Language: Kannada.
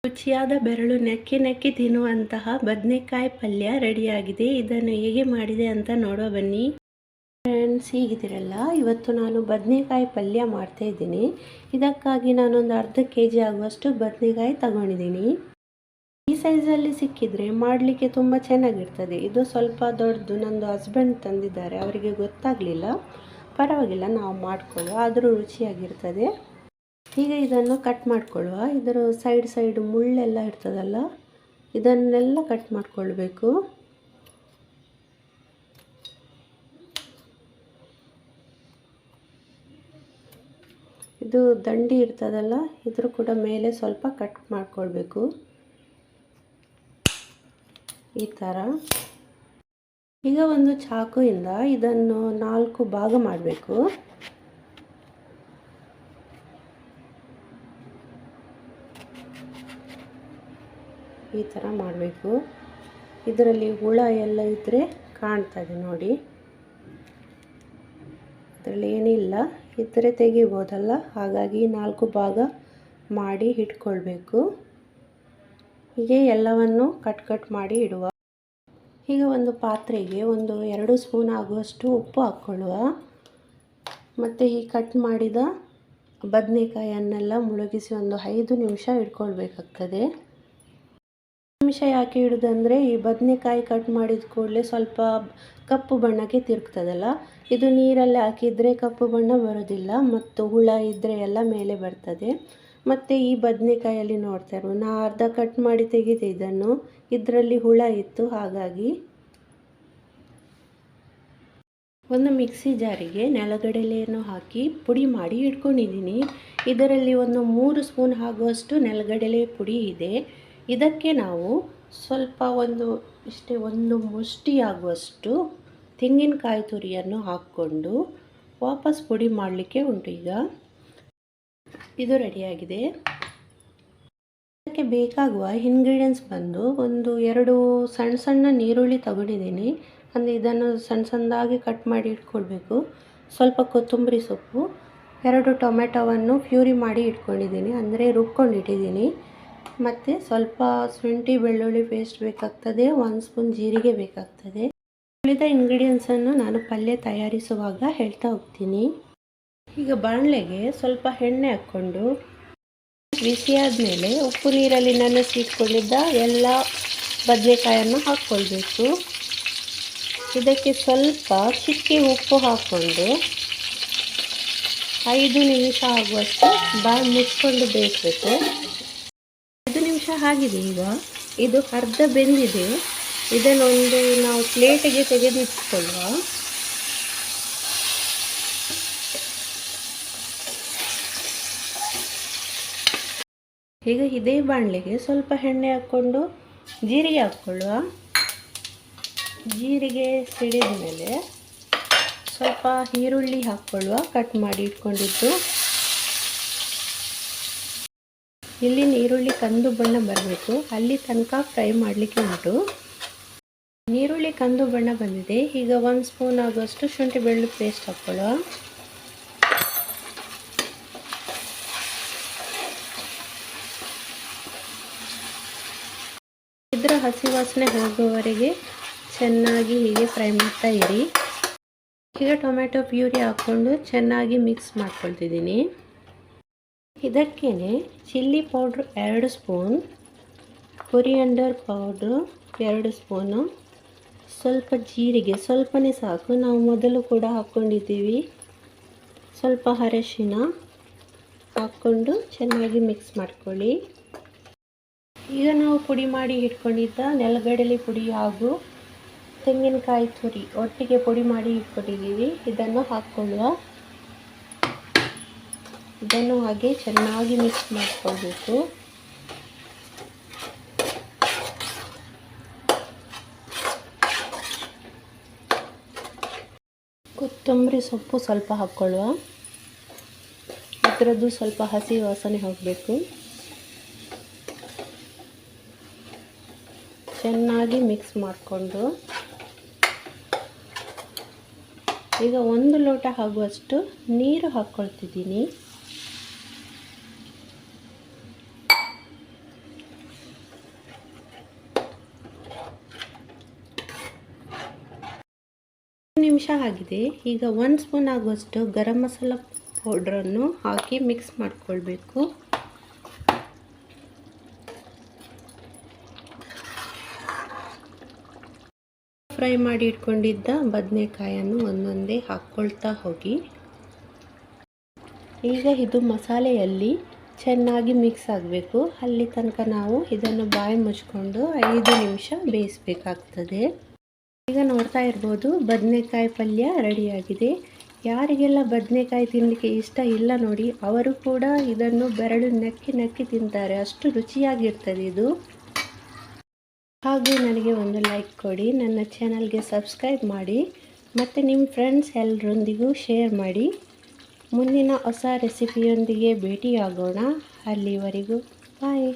ರುಚಿಯಾದ ಬೆರಳು ನೆಕ್ಕಿ ನೆಕ್ಕಿ ತಿನ್ನುವಂತಹ ಬದನೆಕಾಯಿ ಪಲ್ಯ ರೆಡಿಯಾಗಿದೆ. ಇದನ್ನು ಹೇಗೆ ಮಾಡಿದೆ ಅಂತ ನೋಡೋ ಬನ್ನಿ ಫ್ರೆಂಡ್ಸ್. ಹೀಗಿದ್ದೀರಲ್ಲ, ಇವತ್ತು ನಾನು ಬದನೆಕಾಯಿ ಪಲ್ಯ ಮಾಡ್ತಾ ಇದ್ದೀನಿ. ಇದಕ್ಕಾಗಿ ನಾನೊಂದು ಅರ್ಧ kg ಆಗುವಷ್ಟು ಬದನೆಕಾಯಿ ತಗೊಂಡಿದ್ದೀನಿ. ಈ ಸೈಜಲ್ಲಿ ಸಿಕ್ಕಿದ್ರೆ ಮಾಡಲಿಕ್ಕೆ ತುಂಬ ಚೆನ್ನಾಗಿರ್ತದೆ. ಇದು ಸ್ವಲ್ಪ ದೊಡ್ಡದು, ನಂದು ಹಸ್ಬೆಂಡ್ ತಂದಿದ್ದಾರೆ, ಅವರಿಗೆ ಗೊತ್ತಾಗಲಿಲ್ಲ. ಪರವಾಗಿಲ್ಲ, ನಾವು ಮಾಡಿಕೊಳ್ಳುವ, ಆದರೂ ರುಚಿಯಾಗಿರ್ತದೆ. ಈಗ ಇದನ್ನು ಕಟ್ ಮಾಡಿಕೊಳ್ಳುವ. ಇದರ ಸೈಡ್ ಮುಳ್ಳೆಲ್ಲ ಇರ್ತದಲ್ಲ, ಇದನ್ನೆಲ್ಲ ಕಟ್ ಮಾಡಿಕೊಳ್ಬೇಕು. ಇದು ದಂಡಿ ಇರ್ತದಲ್ಲ, ಇದ್ರ ಕೂಡ ಮೇಲೆ ಸ್ವಲ್ಪ ಕಟ್ ಮಾಡಿಕೊಳ್ಬೇಕು ಈ ಥರ. ಈಗ ಒಂದು ಚಾಕುವಿಂದ ಇದನ್ನು 4 ಭಾಗ ಮಾಡಬೇಕು. ಈ ಥರ ಮಾಡಬೇಕು. ಇದರಲ್ಲಿ ಹುಳ ಎಲ್ಲ ಇದ್ದರೆ ಕಾಣ್ತದೆ ನೋಡಿ, ಇದರಲ್ಲಿ ಏನಿಲ್ಲ, ಇದ್ದರೆ ತೆಗಿಬೋದಲ್ಲ, ಹಾಗಾಗಿ 4 ಭಾಗ ಮಾಡಿ ಇಟ್ಕೊಳ್ಬೇಕು. ಹೀಗೆ ಎಲ್ಲವನ್ನು ಕಟ್ ಮಾಡಿ ಇಡುವ. ಈಗ ಒಂದು ಪಾತ್ರೆಗೆ 2 ಸ್ಪೂನ್ ಆಗುವಷ್ಟು ಉಪ್ಪು ಹಾಕ್ಕೊಳ್ಳುವ. ಮತ್ತು ಈ ಕಟ್ ಮಾಡಿದ ಬದನೆಕಾಯನ್ನೆಲ್ಲ ಮುಳುಗಿಸಿ ಒಂದು 5 ನಿಮಿಷ ಇಟ್ಕೊಳ್ಬೇಕಾಗ್ತದೆ. ನಿಮಿಷ ಯಾಕೆ ಇಡೋದಂದರೆ, ಈ ಬದನೆಕಾಯಿ ಕಟ್ ಮಾಡಿದ ಕೂಡಲೇ ಸ್ವಲ್ಪ ಕಪ್ಪು ಬಣ್ಣಕ್ಕೆ ತಿರುಗ್ತದಲ್ಲ, ಇದು ನೀರಲ್ಲಿ ಹಾಕಿದರೆ ಕಪ್ಪು ಬಣ್ಣ ಬರೋದಿಲ್ಲ ಮತ್ತು ಹುಳ ಇದ್ದರೆ ಎಲ್ಲ ಮೇಲೆ ಬರ್ತದೆ. ಮತ್ತು ಈ ಬದನೆಕಾಯಲ್ಲಿ ನೋಡ್ತಾರೆ, ನಾ ಅರ್ಧ ಕಟ್ ಮಾಡಿ ತೆಗೆದೆ ಇದನ್ನು, ಇದರಲ್ಲಿ ಹುಳ ಇತ್ತು. ಹಾಗಾಗಿ ಒಂದು ಮಿಕ್ಸಿ ಜಾರಿಗೆ ನೆಲಗಡಲೆಯನ್ನು ಹಾಕಿ ಪುಡಿ ಮಾಡಿ ಇಟ್ಕೊಂಡಿದ್ದೀನಿ. ಇದರಲ್ಲಿ ಒಂದು 3 ಸ್ಪೂನ್ ಆಗುವಷ್ಟು ನೆಲಗಡಲೆ ಪುಡಿ ಇದೆ. ಇದಕ್ಕೆ ನಾವು ಸ್ವಲ್ಪ ಒಂದು ಮುಷ್ಟಿ ಆಗುವಷ್ಟು ತೆಂಗಿನಕಾಯಿ ತುರಿಯನ್ನು ಹಾಕ್ಕೊಂಡು ವಾಪಸ್ ಪುಡಿ ಮಾಡಲಿಕ್ಕೆ ಉಂಟು. ಈಗ ಇದು ರೆಡಿಯಾಗಿದೆ. ಇದಕ್ಕೆ ಬೇಕಾಗುವ ಇಂಗ್ರೀಡಿಯೆಂಟ್ಸ್ ಬಂದು 2 ಸಣ್ಣ ನೀರುಳ್ಳಿ ತಗೊಂಡಿದ್ದೀನಿ. ಅಂದರೆ ಇದನ್ನು ಸಣ್ಣದಾಗಿ ಕಟ್ ಮಾಡಿ ಇಟ್ಕೊಳ್ಬೇಕು. ಸ್ವಲ್ಪ ಕೊತ್ತಂಬರಿ ಸೊಪ್ಪು, 2 ಟೊಮೆಟೊವನ್ನು ಪ್ಯೂರಿ ಮಾಡಿ ಇಟ್ಕೊಂಡಿದ್ದೀನಿ, ಅಂದರೆ ರುಬ್ಕೊಂಡಿಟ್ಟಿದ್ದೀನಿ. ಮತ್ತು ಸ್ವಲ್ಪ ಶುಂಠಿ ಬೆಳ್ಳುಳ್ಳಿ ಪೇಸ್ಟ್ ಬೇಕಾಗ್ತದೆ, 1 ಸ್ಪೂನ್ ಜೀರಿಗೆ ಬೇಕಾಗ್ತದೆ. ಉಳಿದ ಇಂಗ್ರೀಡಿಯೆಂಟ್ಸನ್ನು ನಾನು ಪಲ್ಯ ತಯಾರಿಸುವಾಗ ಹೇಳ್ತಾ ಹೋಗ್ತೀನಿ. ಈಗ ಬಾಣಲೆಗೆ ಸ್ವಲ್ಪ ಎಣ್ಣೆ ಹಾಕ್ಕೊಂಡು ಬಿಸಿಯಾದ ಮೇಲೆ ಉಪ್ಪು ನೀರಲ್ಲಿ ನೆನೆಸಿ ಇಟ್ಕೊಂಡಿದ್ದ ಎಲ್ಲ ಬದನೆಕಾಯನ್ನು ಹಾಕ್ಕೊಳ್ಬೇಕು. ಇದಕ್ಕೆ ಸ್ವಲ್ಪ ಚಿಕ್ಕಿ ಉಪ್ಪು ಹಾಕ್ಕೊಂಡು 5 ನಿಮಿಷ ಆಗುವಷ್ಟು ಮುಚ್ಕೊಂಡು ಬೇಯಿಸಬೇಕು. 5 ನಿಮಿಷ ಆಗಿದೆ. ಈಗ ಇದು ಅರ್ಧ ಬೆಂದಿದೆ. ಇದನ್ನೊಂದು ನಾವು ಪ್ಲೇಟಿಗೆ ತೆಗೆದಿಟ್ಕೊಳ್ಳುವ. ಈಗ ಇದೇ ಬಾಣಲೆಗೆ ಸ್ವಲ್ಪ ಎಣ್ಣೆ ಹಾಕ್ಕೊಂಡು ಜೀರಿಗೆ ಹಾಕ್ಕೊಳ್ಳುವ. ಜೀರಿಗೆ ಸಿಡಿದ ಮೇಲೆ ಸ್ವಲ್ಪ ಈರುಳ್ಳಿ ಹಾಕ್ಕೊಳ್ಳುವ, ಕಟ್ ಮಾಡಿ ಇಟ್ಕೊಂಡಿದ್ದು. ಇಲ್ಲಿ ಈರುಳ್ಳಿ ಕಂದು ಬಣ್ಣ ಬರಬೇಕು, ಅಲ್ಲಿ ತನಕ ಫ್ರೈ ಮಾಡಲಿಕ್ಕೆ ಉಂಟು. ಈರುಳ್ಳಿ ಕಂದು ಬಣ್ಣ ಬಂದಿದೆ. ಈಗ 1 ಸ್ಪೂನ್ ಆಗುವಷ್ಟು ಶುಂಠಿ ಬೆಳ್ಳುಳ್ಳಿ ಪೇಸ್ಟ್ ಹಾಕ್ಕೊಳ್ಳುವ. ಇದರ ಹಸಿ ವಾಸನೆ ಹೋಗುವವರೆಗೆ ಚೆನ್ನಾಗಿ ಹೀಗೆ ಫ್ರೈ ಮಾಡ್ತಾ ಇರಿ. ಈಗ ಟೊಮೆಟೊ ಪ್ಯೂರಿ ಹಾಕ್ಕೊಂಡು ಚೆನ್ನಾಗಿ ಮಿಕ್ಸ್ ಮಾಡ್ಕೊಳ್ತಿದ್ದೀನಿ. ಇದಕ್ಕೇ chilli powder 2 spoon, coriander powder 2 spoon, ಸ್ವಲ್ಪ ಜೀರಿಗೆ ಸ್ವಲ್ಪನೇ ಸಾಕು, ನಾವು ಮೊದಲು ಕೂಡ ಹಾಕ್ಕೊಂಡಿದ್ದೀವಿ. ಸ್ವಲ್ಪ ಅರಿಶಿನ ಹಾಕ್ಕೊಂಡು ಚೆನ್ನಾಗಿ ಮಿಕ್ಸ್ ಮಾಡ್ಕೊಳ್ಳಿ. ಈಗ ನಾವು ಪುಡಿ ಮಾಡಿ ಇಟ್ಕೊಂಡಿದ್ದ ನೆಲಗಡಲೆ ಪುಡಿ ಹಾಗೂ ತೆಂಗಿನಕಾಯಿ ತುರಿ ಒಟ್ಟಿಗೆ ಪುಡಿ ಮಾಡಿ ಇಟ್ಕೊಂಡಿದ್ದೀವಿ. ಇದನ್ನು ಹಾಕ್ಕೊಳ್ಳುವ. ಇದನ್ನು ಹಾಗೆ ಚೆನ್ನಾಗಿ ಮಿಕ್ಸ್ ಮಾಡ್ಕೊಳ್ಬೇಕು. ಕೊತ್ತಂಬರಿ ಸೊಪ್ಪು ಸ್ವಲ್ಪ ಹಾಕ್ಕೊಳ್ಳುವ. ಇದರದ್ದು ಸ್ವಲ್ಪ ಹಸಿ ವಾಸನೆ ಹೋಗಬೇಕು. ಚೆನ್ನಾಗಿ ಮಿಕ್ಸ್ ಮಾಡಿಕೊಂಡು ಈಗ 1 ಲೋಟ ಆಗುವಷ್ಟು ನೀರು ಹಾಕ್ಕೊಳ್ತಿದ್ದೀನಿ. ಆಗಿದೆ. ಈಗ 1 ಸ್ಪೂನ್ ಆಗುವಷ್ಟು ಗರಂ ಮಸಾಲ ಪೌಡ್ರನ್ನು ಹಾಕಿ ಮಿಕ್ಸ್ ಮಾಡಿಕೊಳ್ಬೇಕು. ಫ್ರೈ ಮಾಡಿ ಇಟ್ಕೊಂಡಿದ್ದ ಬದನೆಕಾಯನ್ನು ಒಂದೊಂದೇ ಹಾಕ್ಕೊಳ್ತಾ ಹೋಗಿ. ಈಗ ಇದು ಮಸಾಲೆಯಲ್ಲಿ ಚೆನ್ನಾಗಿ ಮಿಕ್ಸ್ ಆಗಬೇಕು. ಅಲ್ಲಿ ತನಕ ನಾವು ಇದನ್ನು ಬಾಯಿ ಮುಚ್ಕೊಂಡು 5 ನಿಮಿಷ ಬೇಯಿಸಬೇಕಾಗ್ತದೆ. ಈಗ ನೋಡ್ತಾ ಇರ್ಬೋದು ಬದನೆಕಾಯಿ ಪಲ್ಯ ರೆಡಿಯಾಗಿದೆ. ಯಾರಿಗೆಲ್ಲ ಬದನೆಕಾಯಿ ತಿನ್ನಲಿಕ್ಕೆ ಇಷ್ಟ ಇಲ್ಲ ನೋಡಿ, ಅವರು ಕೂಡ ಇದನ್ನು ಬೆರಳು ನಕ್ಕಿ ನಕ್ಕಿ ತಿಂತಾರೆ, ಅಷ್ಟು ರುಚಿಯಾಗಿರ್ತದೆ ಇದು. ಹಾಗೂ ನನಗೆ ಒಂದು ಲೈಕ್ ಕೊಡಿ, ನನ್ನ ಚಾನಲ್ಗೆ ಸಬ್ಸ್ಕ್ರೈಬ್ ಮಾಡಿ ಮತ್ತು ನಿಮ್ಮ ಫ್ರೆಂಡ್ಸ್ ಎಲ್ಲರೊಂದಿಗೂ ಶೇರ್ ಮಾಡಿ. ಮುಂದಿನ ಹೊಸ ರೆಸಿಪಿಯೊಂದಿಗೆ ಭೇಟಿಯಾಗೋಣ. ಅಲ್ಲಿವರೆಗೂ ಬಾಯ್.